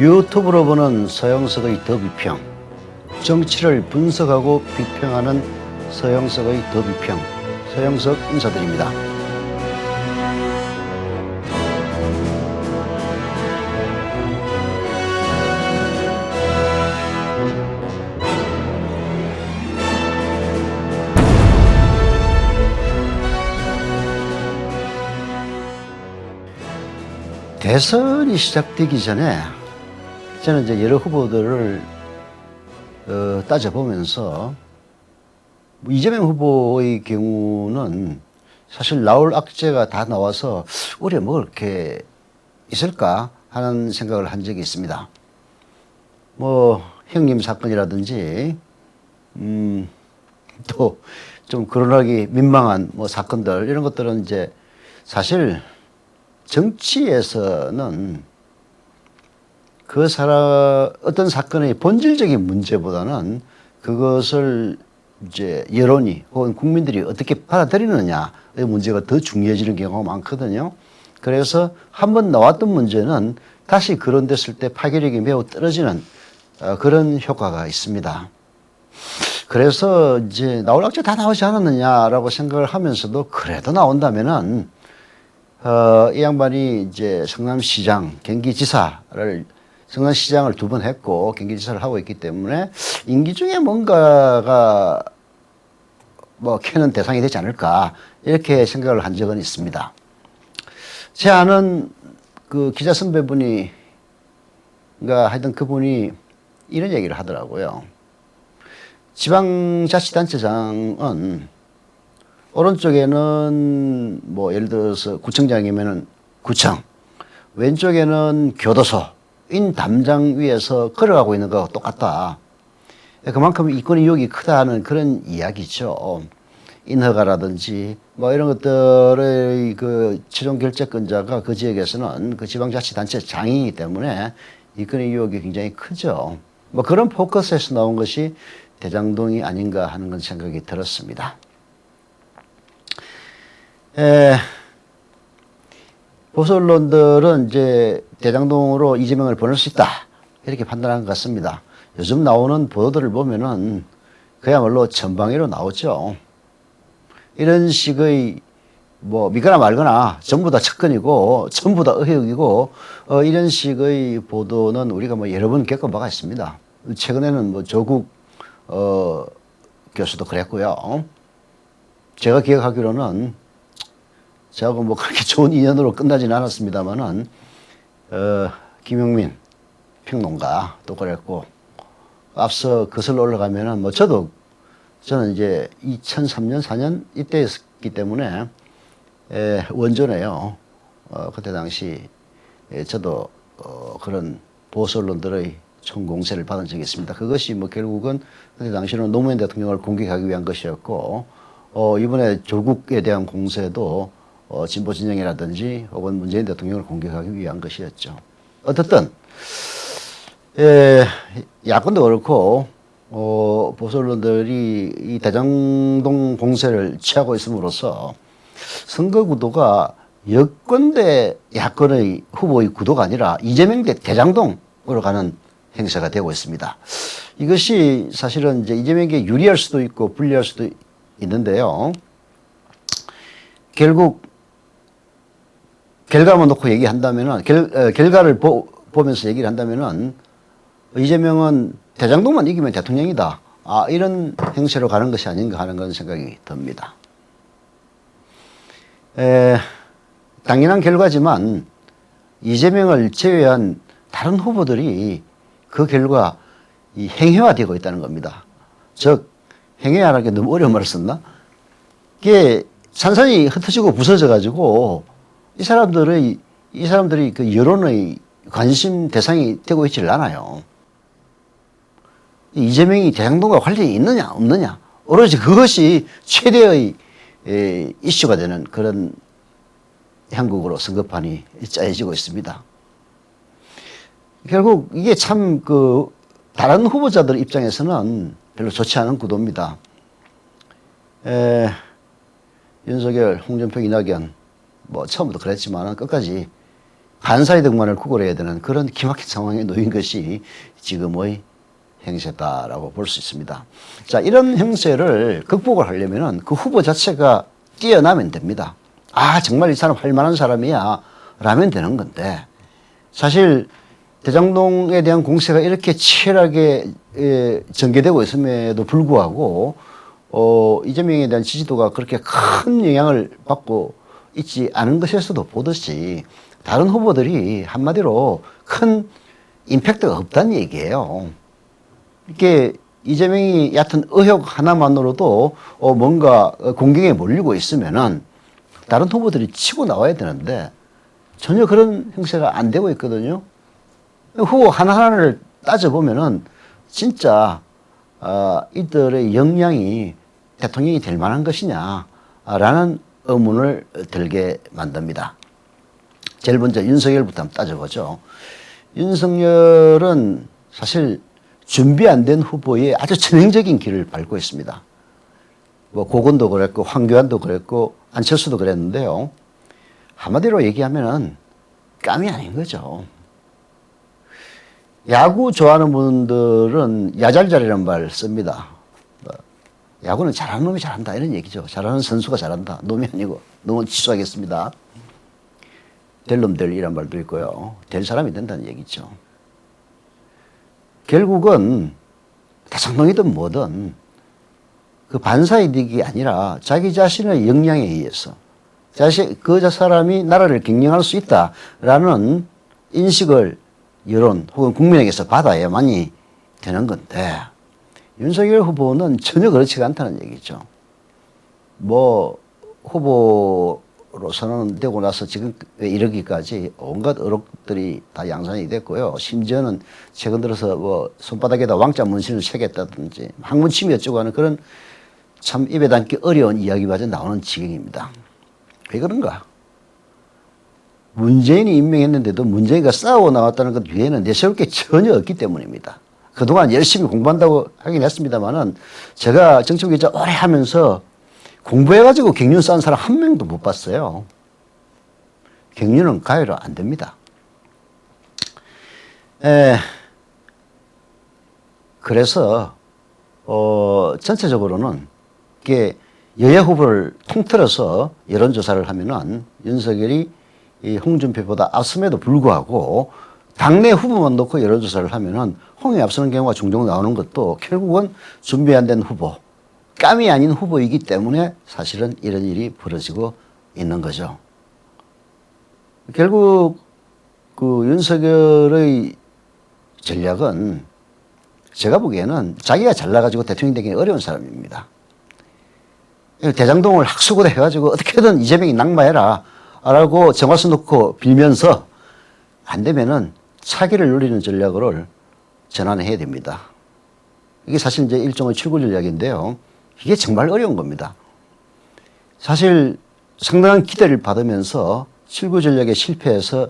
유튜브로 보는 서영석의 더 비평, 정치를 분석하고 비평하는 서영석의 더 비평, 서영석 인사드립니다. 대선이 시작되기 전에 저는 이제 여러 후보들을 따져보면서 이재명 후보의 경우는 사실 나올 악재가 다 나와서 올해 뭐 그렇게 있을까 하는 생각을 한 적이 있습니다. 뭐 형님 사건이라든지 또 좀 거론하기 민망한 뭐 사건들 이런 것들은 이제 사실 정치에서는 그 어떤 사건의 본질적인 문제보다는 그것을 이제 여론이 혹은 국민들이 어떻게 받아들이느냐의 문제가 더 중요해지는 경우가 많거든요. 그래서 한번 나왔던 문제는 다시 거론됐을 때 파괴력이 매우 떨어지는 그런 효과가 있습니다. 그래서 이제 나올 악재 다 나오지 않았느냐라고 생각을 하면서도 그래도 나온다면은 이 양반이 이제 성남시장, 경기지사를 성남시장을 2번 했고 경기지사를 하고 있기 때문에 임기 중에 뭔가가 뭐 캐는 대상이 되지 않을까 이렇게 생각을 한 적은 있습니다. 제 아는 그 기자 선배분이 하여튼 그분이 이런 얘기를 하더라고요. 지방자치단체장은 오른쪽에는 뭐 예를 들어서 구청장이면은 구청, 왼쪽에는 교도소인 담장 위에서 걸어가고 있는 거하고 똑같다. 그만큼 이권의 유혹이 크다는 그런 이야기죠. 인허가라든지 뭐 이런 것들의 그 최종 결재권자가 그 지역에서는 그 지방자치단체장이기 때문에 이권의 유혹이 굉장히 크죠. 뭐 그런 포커스에서 나온 것이 대장동이 아닌가 하는 건 생각이 들었습니다. 보수 언론들은 이제 대장동으로 이재명을 보낼 수 있다 이렇게 판단한 것 같습니다. 요즘 나오는 보도들을 보면은 그야말로 전방위로 나오죠. 이런 식의 뭐 믿거나 말거나 전부 다 측근이고 전부 다 의혹이고 이런 식의 보도는 우리가 뭐 여러 번 겪은 바가 있습니다. 최근에는 뭐 조국 교수도 그랬고요. 제가 기억하기로는 저하고 뭐 그렇게 좋은 인연으로 끝나지는 않았습니다만은 김용민 평론가도 그랬고 앞서 거슬러 올라가면은 뭐 저는 이제 2003년 4년 이때였기 때문에 원조네요. 그때 당시 저도 그런 보수 언론들의 총공세를 받은 적이 있습니다. 그것이 뭐 결국은 그때 당시는 노무현 대통령을 공격하기 위한 것이었고 이번에 조국에 대한 공세도 진보 진영이라든지 혹은 문재인 대통령을 공격하기 위한 것이었죠. 어떻든 야권도 그렇고 보수 언론들이 이 대장동 공세를 취하고 있음으로써 선거 구도가 여권 대 야권의 후보의 구도가 아니라 이재명 대 대장동으로 가는 행사가 되고 있습니다. 이것이 사실은 이제 이재명에게 유리할 수도 있고 불리할 수도 있는데요. 결국 결과만 놓고 얘기한다면은 결과를 보면서 얘기를 한다면은 이재명은 대장동만 이기면 대통령이다. 이런 행세로 가는 것이 아닌가 하는 그런 생각이 듭니다. 당연한 결과지만 이재명을 제외한 다른 후보들이 그 결과 이 행해화되고 있다는 겁니다. 즉 행해화라는 게 너무 어려운 말을 썼나? 이게 산산이 흩어지고 부서져 가지고 이 사람들이 그 여론의 관심 대상이 되고 있지를 않아요. 이재명이 대장동과 관련이 있느냐 없느냐 오로지 그것이 최대의 이슈가 되는 그런 형국으로 선거판이 짜여지고 있습니다. 결국 이게 참 다른 후보자들 입장에서는 별로 좋지 않은 구도입니다. 윤석열, 홍준표, 이낙연 뭐 처음부터 그랬지만 끝까지 반사의 득만을 구걸해야 되는 그런 기막힌 상황에 놓인 것이 지금의 행세다라고 볼 수 있습니다. 자, 이런 행세를 극복을 하려면은 그 후보 자체가 뛰어나면 됩니다. 아, 정말 이 사람 할 만한 사람이야 라면 되는 건데, 사실 대장동에 대한 공세가 이렇게 치열하게 전개되고 있음에도 불구하고 이재명에 대한 지지도가 그렇게 큰 영향을 받고 있지 않은 것에서도 보듯이 다른 후보들이 한마디로 큰 임팩트가 없다는 얘기예요. 이렇게 이재명이 얕은 의혹 하나만으로도 뭔가 공경에 몰리고 있으면은 다른 후보들이 치고 나와야 되는데 전혀 그런 형세가 안 되고 있거든요. 후보 하나하나를 따져보면은 진짜 이들의 역량이 대통령이 될 만한 것이냐라는 의문을 들게 만듭니다. 제일 먼저 윤석열부터 한번 따져보죠. 윤석열은 사실 준비 안 된 후보의 아주 전형적인 길을 밟고 있습니다. 뭐 고건도 그랬고 황교안도 그랬고 안철수도 그랬는데요. 한마디로 얘기하면은 깜이 아닌 거죠. 야구 좋아하는 분들은 야잘잘이라는 말 씁니다. 야구는 잘하는 놈이 잘한다 이런 얘기죠. 잘하는 선수가 잘한다. 놈이 아니고 놈은 취소하겠습니다. 될 놈 될이란 말도 있고요. 될 사람이 된다는 얘기죠. 결국은 대통령이든 뭐든 그 반사이득이 아니라 자기 자신의 역량에 의해서 그 사람이 나라를 경영할 수 있다라는 인식을 여론 혹은 국민에게서 받아야만이 되는 건데, 윤석열 후보는 전혀 그렇지가 않다는 얘기죠. 뭐 후보로 선언되고 나서 지금 이르기까지 온갖 의혹들이 다 양산이 됐고요. 심지어는 최근 들어서 뭐 손바닥에다 왕자 문신을 새겼다든지 학문침이 어쩌고 하는 그런 참 입에 담기 어려운 이야기마저 나오는 지경입니다. 왜 그런가? 문재인이 임명했는데도 문재인과 싸우고 나왔다는 것 외에는 내세울 게 전혀 없기 때문입니다. 그동안 열심히 공부한다고 하긴 했습니다만은 제가 정치기자 오래 하면서 공부해가지고 경륜 쌓은 사람 한 명도 못 봤어요. 경륜은 가해로 안 됩니다. 그래서 전체적으로는 이게 여야 후보를 통틀어서 여론조사를 하면은 윤석열이 이 홍준표보다 앞섬에도 불구하고 당내 후보만 놓고 여론조사를 하면은 홍이 앞서는 경우가 종종 나오는 것도 결국은 준비 안 된 후보, 깜이 아닌 후보이기 때문에 사실은 이런 일이 벌어지고 있는 거죠. 결국 그 윤석열의 전략은 제가 보기에는 자기가 잘나가지고 대통령 되기 어려운 사람입니다. 대장동을 학수고대 해가지고 어떻게든 이재명이 낙마해라 라고 정화수 놓고 빌면서 안 되면은 차기를 노리는 전략으로 전환해야 됩니다. 이게 사실 이제 일종의 출구 전략인데요. 이게 정말 어려운 겁니다. 사실 상당한 기대를 받으면서 출구 전략에 실패해서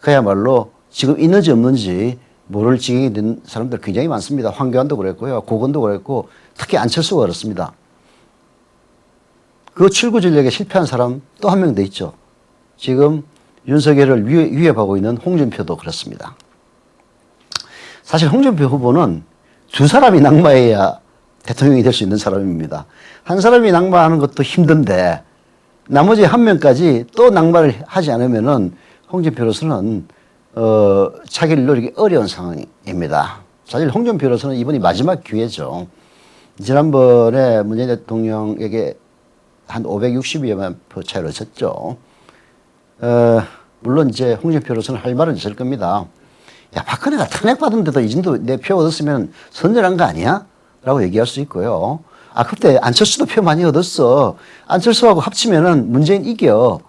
그야말로 지금 있는지 없는지 모를 지경이 된 사람들 굉장히 많습니다. 황교안도 그랬고요. 고건도 그랬고 특히 안철수가 그렇습니다. 그 출구 전략에 실패한 사람 또 한 명 더 있죠. 지금 윤석열을 위협하고 있는 홍준표도 그렇습니다. 사실 홍준표 후보는 두 사람이 낙마해야 대통령이 될 수 있는 사람입니다. 한 사람이 낙마하는 것도 힘든데 나머지 한 명까지 또 낙마를 하지 않으면은 홍준표로서는 차기를 노리기 어려운 상황입니다. 사실 홍준표로서는 이번이 마지막 기회죠. 지난번에 문재인 대통령에게 한 560여만 표 차이로 졌죠. 물론 이제 홍준표로서는 할 말은 있을 겁니다. 야, 박근혜가 탄핵받은데도 이 정도 내 표 얻었으면 선전한 거 아니야? 라고 얘기할 수 있고요. 아, 그때 안철수도 표 많이 얻었어. 안철수하고 합치면은 문재인 이겨.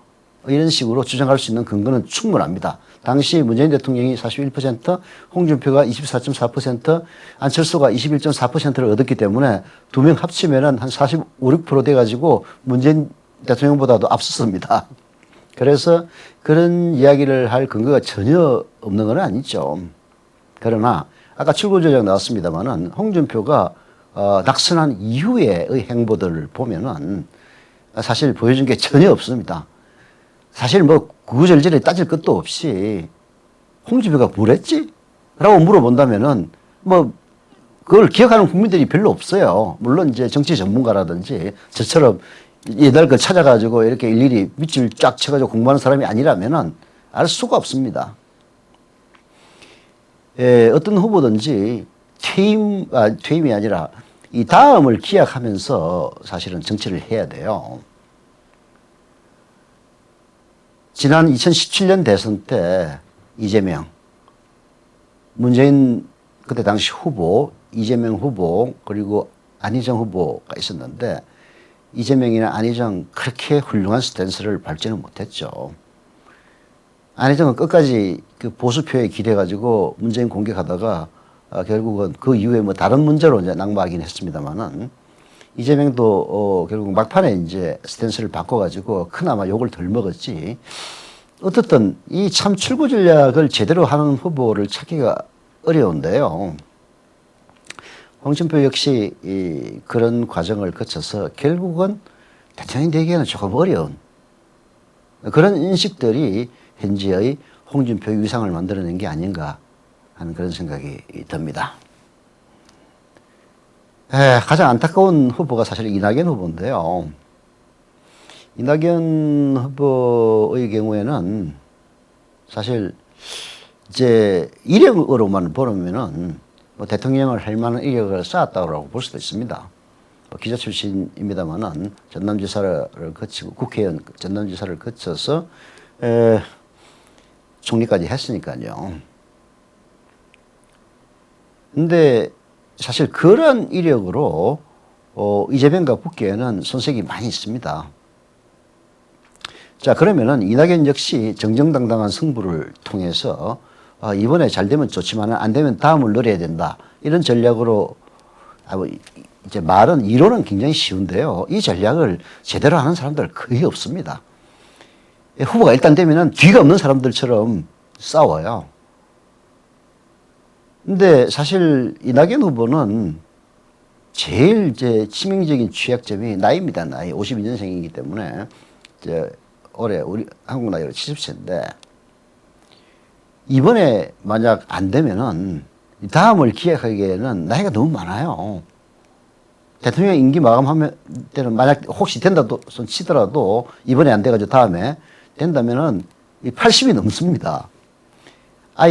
이런 식으로 주장할 수 있는 근거는 충분합니다. 당시 문재인 대통령이 41%, 홍준표가 24.4%, 안철수가 21.4%를 얻었기 때문에 두 명 합치면은 한 45, 6% 돼가지고 문재인 대통령보다도 앞섰습니다. 그래서 그런 이야기를 할 근거가 전혀 없는 건 아니죠. 그러나 아까 출구 전략 나왔습니다만은 홍준표가 낙선한 이후의 행보들을 보면은 사실 보여준 게 전혀 없습니다. 사실 뭐 구구절절히 따질 것도 없이 홍준표가 뭘 했지? 라고 물어본다면은 뭐 그걸 기억하는 국민들이 별로 없어요. 물론 이제 정치 전문가라든지 저처럼 옛날 걸 찾아가지고 이렇게 일일이 밑줄 쫙 쳐가지고 공부하는 사람이 아니라면은 알 수가 없습니다. 어떤 후보든지 퇴임이 아니라 이 다음을 기약하면서 사실은 정치를 해야 돼요. 지난 2017년 대선 때 이재명, 문재인 그때 당시 후보, 이재명 후보, 그리고 안희정 후보가 있었는데 이재명이나 안희정 그렇게 훌륭한 스탠스를 밟지는 못했죠. 안희정은 끝까지 그 보수표에 기대가지고 문재인 공격하다가 결국은 그 이후에 뭐 다른 문제로 이제 낙마하긴 했습니다만은 이재명도 결국 막판에 이제 스탠스를 바꿔가지고 그나마 욕을 덜 먹었지. 어떻든 이 참 출구 전략을 제대로 하는 후보를 찾기가 어려운데요. 홍준표 역시 그런 과정을 거쳐서 결국은 대통령 되기에는 조금 어려운 그런 인식들이 현재의 홍준표 위상을 만들어낸 게 아닌가 하는 그런 생각이 듭니다. 가장 안타까운 후보가 사실 이낙연 후보인데요. 이낙연 후보의 경우에는 사실 이제 이력으로만 보면은 뭐 대통령을 할 만한 이력을 쌓았다고 볼 수도 있습니다. 뭐 기자 출신입니다만은 전남지사를 거치고 국회의원 전남지사를 거쳐서 총리까지 했으니까요. 근데 사실 그런 이력으로 이재명과 붙기에는 손색이 많이 있습니다. 자, 그러면은 이낙연 역시 정정당당한 승부를 통해서 이번에 잘 되면 좋지만 안 되면 다음을 노려야 된다. 이런 전략으로 이제 말은 이론은 굉장히 쉬운데요. 이 전략을 제대로 하는 사람들 거의 없습니다. 후보가 일단 되면은 뒤가 없는 사람들처럼 싸워요. 근데 사실 이낙연 후보는 제일 이제 치명적인 취약점이 나이입니다. 나이 52년생이기 때문에 이제 올해 우리 한국 나이로 70세인데 이번에 만약 안 되면은 다음을 기획하기에는 나이가 너무 많아요. 대통령 임기 마감하면 때는 만약 혹시 된다도 손 치더라도 이번에 안 돼가지고 다음에 된다면은 80이 넘습니다.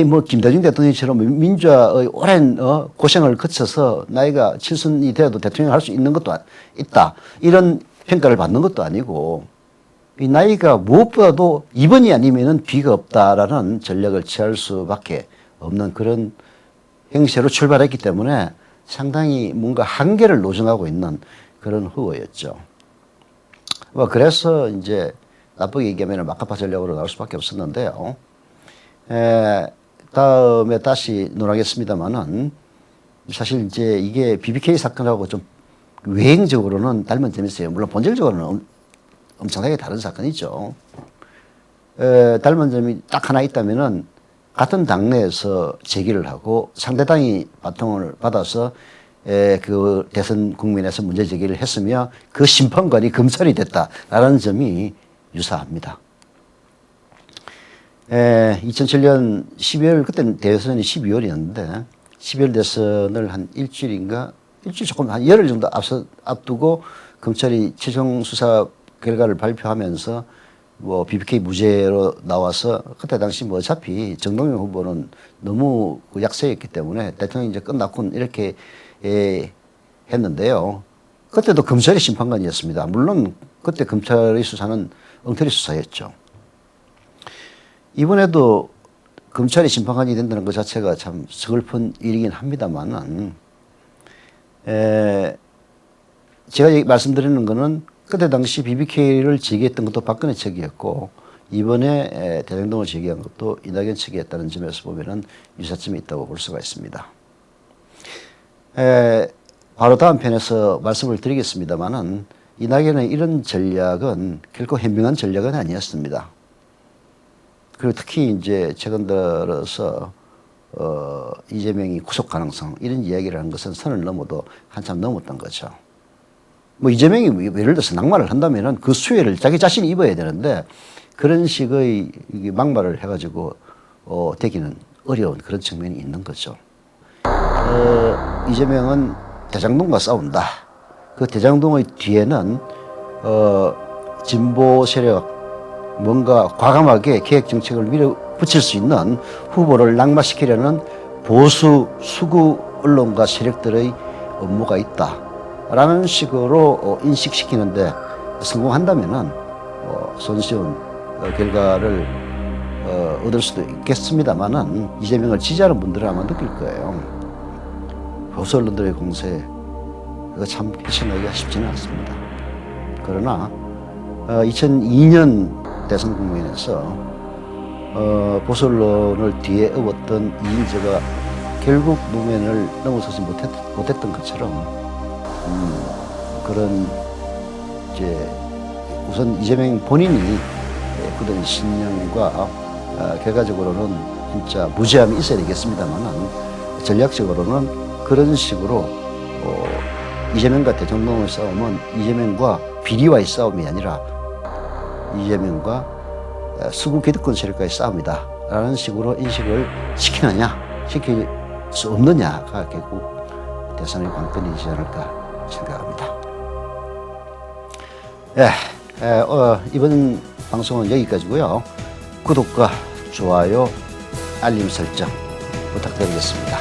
뭐 김대중 대통령처럼 민주화의 오랜 고생을 거쳐서 나이가 7순이 되어도 대통령 할 수 있는 것도 있다. 이런 평가를 받는 것도 아니고 이 나이가 무엇보다도 2번이 아니면은 뒤가 없다라는 전략을 취할 수밖에 없는 그런 형세로 출발했기 때문에 상당히 뭔가 한계를 노정하고 있는 그런 후보였죠. 뭐 그래서 이제 나쁘게 얘기하면 막가파 전략으로 나올 수밖에 없었는데요. 다음에 다시 논하겠습니다만은 사실 이제 이게 BBK 사건하고 좀 외행적으로는 닮은 점이 있어요. 물론 본질적으로는 엄청나게 다른 사건이죠. 닮은 점이 딱 하나 있다면은 같은 당내에서 제기를 하고 상대당이 바통을 받아서 그 대선 국민에서 문제 제기를 했으며 그 심판관이 검찰이 됐다라는 점이 유사합니다. 2007년 12월, 그때 대선이 12월이었는데 12월 대선을 한 일주일 조금 한 열흘 정도 앞두고 검찰이 최종 수사 결과를 발표하면서 뭐 BBK 무죄로 나와서 그때 당시 뭐 어차피 정동영 후보는 너무 약세였기 때문에 대통령이 이제 끝났군 이렇게 했는데요. 그때도 검찰이 심판관이었습니다. 물론 그때 검찰의 수사는 엉터리 수사였죠. 이번에도 검찰이 심판관이 된다는 것 자체가 참 서글픈 일이긴 합니다만은 제가 말씀드리는 거는 그때 당시 BBK를 제기했던 것도 박근혜 측이었고 이번에 대장동을 제기한 것도 이낙연 측이었다는 점에서 보면은 유사점이 있다고 볼 수가 있습니다. 바로 다음 편에서 말씀을 드리겠습니다만은 이낙연의 이런 전략은 결코 현명한 전략은 아니었습니다. 그리고 특히 이제 최근 들어서 이재명이 구속 가능성 이런 이야기를 한 것은 선을 넘어도 한참 넘었던 거죠. 뭐 이재명이 예를 들어서 낙마를 한다면은 그 수혜를 자기 자신이 입어야 되는데 그런 식의 이게 막말을 해가지고 되기는 어려운 그런 측면이 있는 거죠. 이재명은 대장동과 싸운다. 그 대장동의 뒤에는 진보 세력 뭔가 과감하게 개혁 정책을 밀어붙일 수 있는 후보를 낙마시키려는 보수 수구 언론과 세력들의 업무가 있다라는 식으로 인식시키는데 성공한다면은 손쉬운 결과를 얻을 수도 있겠습니다만은 이재명을 지지하는 분들은 아마 느낄 거예요. 보수 언론들의 공세 이거 참 실천하기가 쉽지는 않습니다. 그러나 2002년 대선 국면에서 보수 언론을 뒤에 업었던 이인재가 결국 노면을 넘어서지 못했던 것처럼 그런 이제 우선 이재명 본인이 굳은 신념과 결과적으로는 진짜 무죄함이 있어야 되겠습니다만은 전략적으로는 그런 식으로 이재명과 대통령의 싸움은 이재명과 비리와의 싸움이 아니라 이재명과 수구 기득권 세력과의 싸움이다 라는 식으로 인식을 시키느냐 시킬 수 없느냐가 결국 대선의 관건이지 않을까 생각합니다. 이번 방송은 여기까지고요. 구독과 좋아요, 알림 설정 부탁드리겠습니다.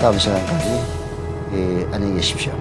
다음 시간까지 안녕히 계십시오.